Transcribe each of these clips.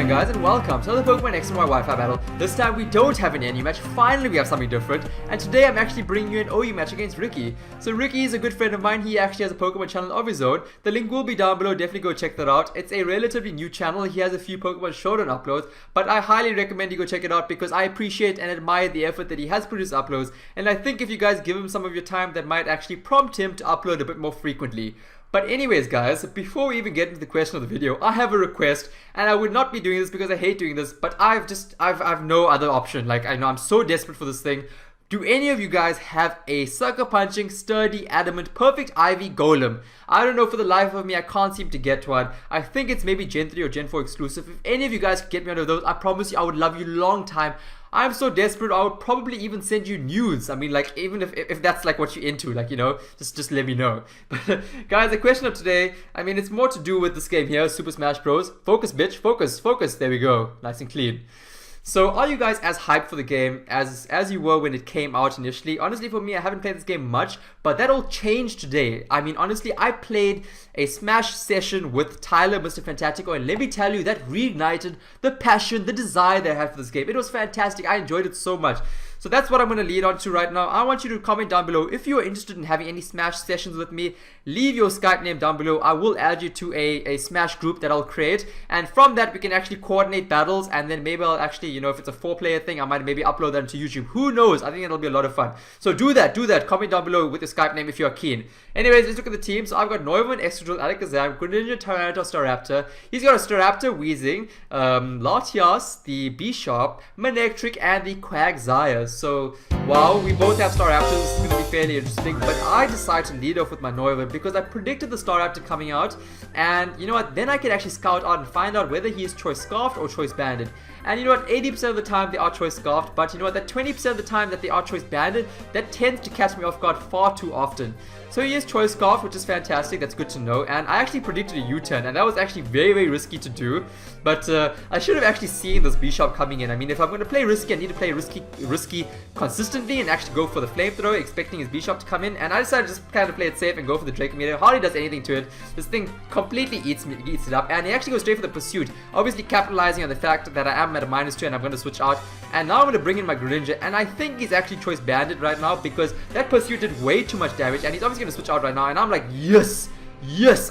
guys, and welcome to another Pokemon X and Y Wi-Fi battle. This time we don't have an NU match, finally we have something different. And today I'm actually bringing you an OU match against Ricky. So Ricky is a good friend of mine, he actually has a Pokemon channel of his own. The link will be down below, definitely go check that out. It's a relatively new channel, he has a few Pokemon Showdown uploads. But I highly recommend you go check it out because I appreciate and admire the effort that he has produced uploads. And I think if you guys give him some of your time, that might actually prompt him to upload a bit more frequently. But anyways guys, before we even get into the question of the video, I have a request, and I would not be doing this because I hate doing this, but I've no other option. Like, I know I'm so desperate for this thing. Do any of you guys have a sucker punching, sturdy, adamant, perfect IV golem? I don't know, for the life of me, I can't seem to get one. I think it's maybe Gen 3 or Gen 4 exclusive. If any of you guys could get me one of those, I promise you I would love you long time. I'm so desperate, I would probably even send you nudes. I mean, like, even if that's like what you're into, like, you know, just let me know. But guys, the question of today, I mean, it's more to do with this game here, Super Smash Bros. Focus, bitch, focus, focus. There we go, nice and clean. So are you guys as hyped for the game as you were when it came out initially? Honestly, for me, I haven't played this game much, but that all changed today. I mean, honestly, I played a Smash session with Tyler, Mr. Fantastico, and let me tell you, that reignited the passion, the desire that I had for this game. It was fantastic. I enjoyed it so much. So that's what I'm going to lead on to right now. I want you to comment down below if you are interested in having any Smash sessions with me. Leave your Skype name down below. I will add you to a Smash group that I'll create, and from that we can actually coordinate battles, and then maybe I'll actually, you know, if it's a 4-player thing, I might maybe upload that to YouTube. Who knows? I think it'll be a lot of fun. So do that. Comment down below with your Skype name if you're keen. Anyways, let's look at the team. So I've got Neumann, Excadrill, Alakazam, Greninja, Tyranitar, Staraptor. He's got a Staraptor, Weezing, Latias, the Bisharp, Manectric, and the Quagsire. So, wow, we both have Staraptors. This is going to be fairly interesting. But I decided to lead off with my Neumann because I predicted the Staraptor coming out. And you know what? Then I could actually scout out and find out whether he is Choice Scarfed or Choice Banded. And you know what, 80% of the time they are Choice Scarfed, but you know what, that 20% of the time that they are Choice Banded, that tends to catch me off guard far too often. So he is Choice Scarfed, which is fantastic, that's good to know, and I actually predicted a U-turn, and that was actually very, very risky to do, but I should have actually seen this Bisharp coming in. I mean, if I'm going to play risky, I need to play risky consistently and actually go for the Flamethrower, expecting his Bisharp to come in, and I decided to just kind of play it safe and go for the Draco Meteor. Hardly does anything to it. This thing completely eats it up, and he actually goes straight for the Pursuit, obviously capitalizing on the fact that I am at a -2 and I'm going to switch out. And now I'm going to bring in my Greninja, and I think he's actually Choice Banded right now because that Pursuit did way too much damage, and he's obviously going to switch out right now, and I'm like, yes,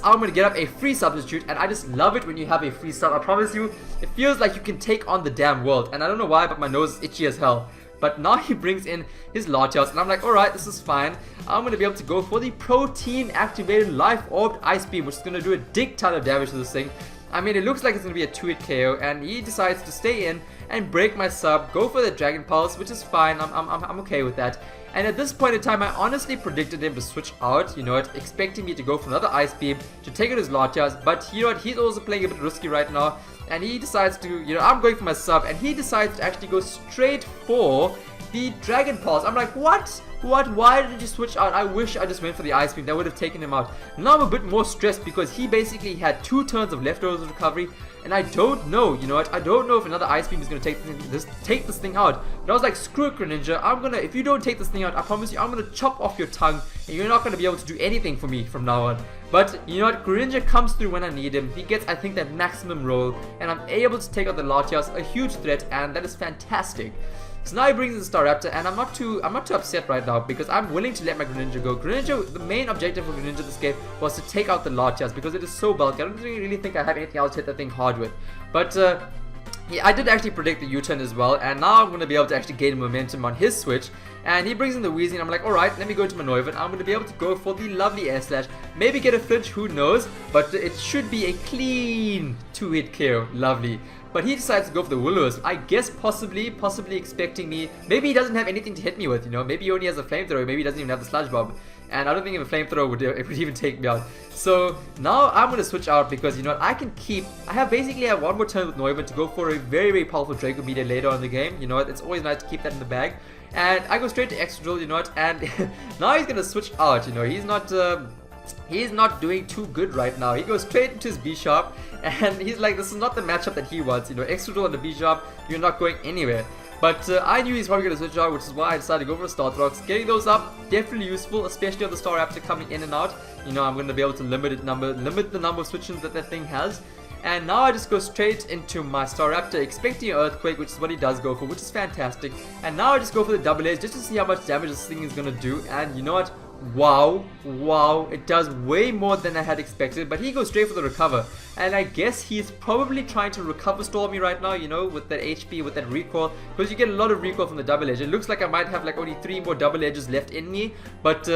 I'm going to get up a free substitute, and I just love it when you have a free sub. I promise you, it feels like you can take on the damn world, and I don't know why, but my nose is itchy as hell. But now he brings in his Latias, and I'm like, alright, this is fine. I'm going to be able to go for the Protein Activated Life Orbed Ice Beam, which is going to do a dick ton of damage to this thing. I mean, it looks like it's going to be a 2-hit KO, and he decides to stay in and break my sub, go for the Dragon Pulse, which is fine. I'm okay with that. And at this point in time, I honestly predicted him to switch out, you know what, expecting me to go for another Ice Beam to take out his Latias, but you know what, he's also playing a bit risky right now, and he decides to, you know, I'm going for my sub, and he decides to actually go straight for the Dragon Pulse. I'm like, what? Why did you switch out? I wish I just went for the Ice Beam. That would have taken him out. Now I'm a bit more stressed because he basically had 2 turns of leftovers recovery, and I don't know, you know what, I don't know if another Ice Beam is going to take this thing out. But I was like, screw it, Greninja, if you don't take this thing out, I promise you, I'm going to chop off your tongue, and you're not going to be able to do anything for me from now on. But, you know what, Greninja comes through when I need him. He gets, I think, that maximum roll, and I'm able to take out the Latias, a huge threat, and that is fantastic. So now he brings in the Staraptor, and I'm not too upset right now because I'm willing to let my Greninja go. Greninja, the main objective for Greninja this game was to take out the Latias because it is so bulky. I don't really think I have anything else to hit that thing hard with. But yeah, I did actually predict the U-turn as well, and now I'm going to be able to actually gain momentum on his switch. And he brings in the Weezing, and I'm like, alright, let me go to my Neumann. I'm going to be able to go for the lovely Air Slash. Maybe get a flinch, who knows, but it should be a clean 2-hit KO. Lovely. But he decides to go for the Woolworths. I guess possibly expecting me. Maybe he doesn't have anything to hit me with, you know. Maybe he only has a Flamethrower. Maybe he doesn't even have the Sludge Bomb. And I don't think if a Flamethrower would even take me out. So now I'm going to switch out because, you know what, I have basically one more turn with Neumann to go for a very, very powerful Draco Meteor later on in the game. You know what, it's always nice to keep that in the bag. And I go straight to Excadrill, you know what, and now he's going to switch out, you know. He's not doing too good right now. He goes straight into his Bisharp, and he's like, this is not the matchup that he wants, you know. Excadrill and the Bisharp, you're not going anywhere. But I knew he's probably going to switch out, which is why I decided to go for the Startrox. Getting those up, definitely useful, especially on the Staraptor coming in and out. You know, I'm going to be able to limit the number of switch-ins that thing has. And now I just go straight into my Staraptor, expecting an Earthquake, which is what he does go for, which is fantastic. And now I just go for the double edge just to see how much damage this thing is gonna do. And you know what? Wow, it does way more than I had expected, but he goes straight for the recover. And I guess he's probably trying to recover stall me right now, you know, with that HP, with that recoil, because you get a lot of recoil from the double edge. It looks like I might have like only 3 more double edges left in me, but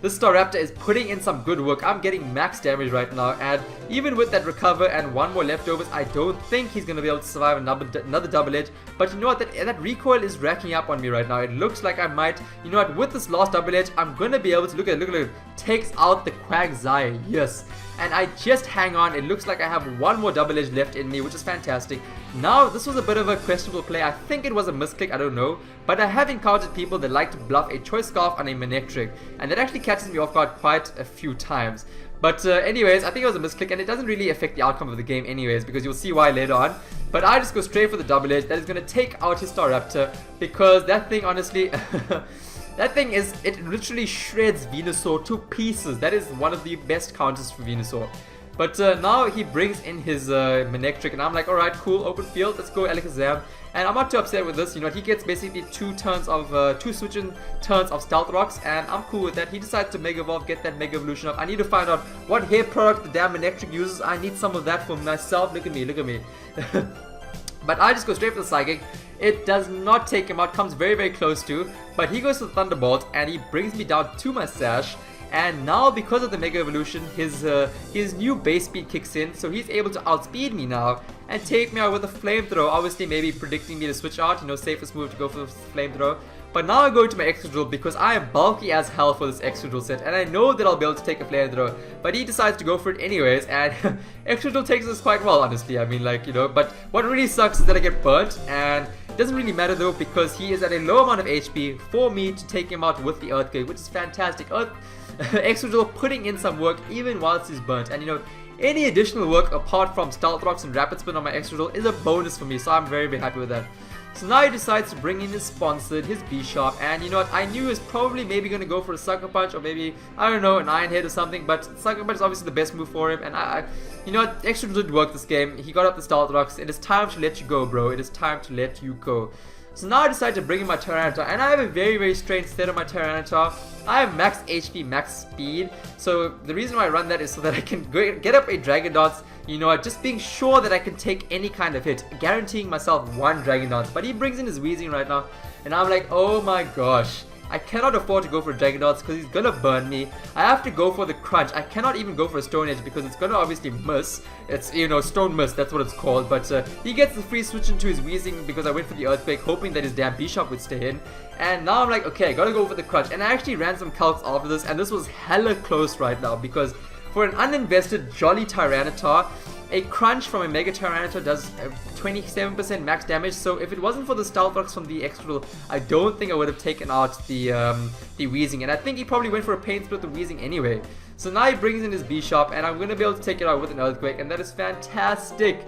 this Staraptor is putting in some good work. I'm getting max damage right now, and even with that recover and 1 more leftovers, I don't think he's going to be able to survive another double edge. But you know what, that recoil is racking up on me right now. It looks like I might, you know what, with this last double edge, I'm going to be able to, look at it, takes out the Quagsire, yes. And I just hang on. It looks like I have 1 more double edge left in me, which is fantastic. Now, this was a bit of a questionable play. I think it was a misclick, I don't know. But I have encountered people that like to bluff a Choice Scarf on a Manectric, and that actually catches me off guard quite a few times. But anyways, I think it was a misclick, and it doesn't really affect the outcome of the game anyways, because you'll see why later on. But I just go straight for the double edge. That is going to take out his Staraptor, because that thing, honestly... That thing is, it literally shreds Venusaur to pieces. That is one of the best counters for Venusaur. But now he brings in his Manectric, and I'm like, alright, cool, open field, let's go Alakazam. And I'm not too upset with this, you know, he gets basically 2 switching turns of Stealth Rocks, and I'm cool with that. He decides to Mega Evolve, get that Mega Evolution up. I need to find out what hair product the damn Manectric uses. I need some of that for myself. Look at me. But I just go straight for the Psychic. It does not take him out, comes very close to, but he goes to the Thunderbolt and he brings me down to my Sash. And now, because of the Mega Evolution, his new base speed kicks in, so he's able to outspeed me now and take me out with a Flamethrower. Obviously, maybe predicting me to switch out, you know, safest move to go for the Flamethrower. But now I go to my Excadrill because I am bulky as hell for this Excadrill set, and I know that I'll be able to take a Flamethrower. But he decides to go for it anyways, and Excadrill takes this quite well, honestly. I mean, like, you know, but what really sucks is that I get burnt, and it doesn't really matter though, because he is at a low amount of HP for me to take him out with the Earthquake, which is fantastic. Excadrill putting in some work even whilst he's burnt, and you know, any additional work apart from Stealth Rocks and Rapid Spin on my Excadrill is a bonus for me, so I'm very happy with that. So now he decides to bring in his Sponsored, his B-Sharp, and you know what, I knew he was probably maybe going to go for a Sucker Punch, or maybe, I don't know, an Iron Head or something, but Sucker Punch is obviously the best move for him, and you know what, Excadrill did work this game. He got up the Stealth Rocks. It is time to let you go, bro. It is time to let you go. So now I decide to bring in my Tyranitar, and I have a very strange set of my Tyranitar. I have max HP, max speed, so the reason why I run that is so that I can get up a Dragon Dance, you know, just being sure that I can take any kind of hit, guaranteeing myself 1 Dragon Dance. But he brings in his Weezing right now, and I'm like, oh my gosh. I cannot afford to go for Dragon Dance because he's gonna burn me. I have to go for the Crunch. I cannot even go for a Stone Edge because it's gonna obviously miss. It's, you know, Stone Miss, that's what it's called. But he gets the free switch into his Weezing because I went for the Earthquake, hoping that his damn B-Sharp would stay in. And now I'm like, okay, I gotta go for the Crunch. And I actually ran some calcs after this, and this was hella close right now because for an uninvested Jolly Tyranitar, a Crunch from a Mega Tyranitar does 27% max damage, so if it wasn't for the Stealth Rocks from the Excadrill, I don't think I would have taken out the Weezing, and I think he probably went for a Pain Split with Weezing anyway. So now he brings in his B-Sharp, and I'm going to be able to take it out with an Earthquake, and that is fantastic.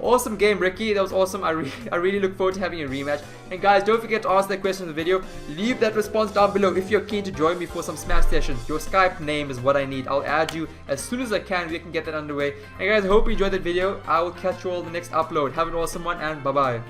Awesome game, Ricky. That was awesome. I really look forward to having a rematch. And guys, don't forget to ask that question in the video. Leave that response down below if you're keen to join me for some Smash sessions. Your Skype name is what I need. I'll add you as soon as I can. We can get that underway. And guys, I hope you enjoyed that video. I will catch you all in the next upload. Have an awesome one, and bye-bye.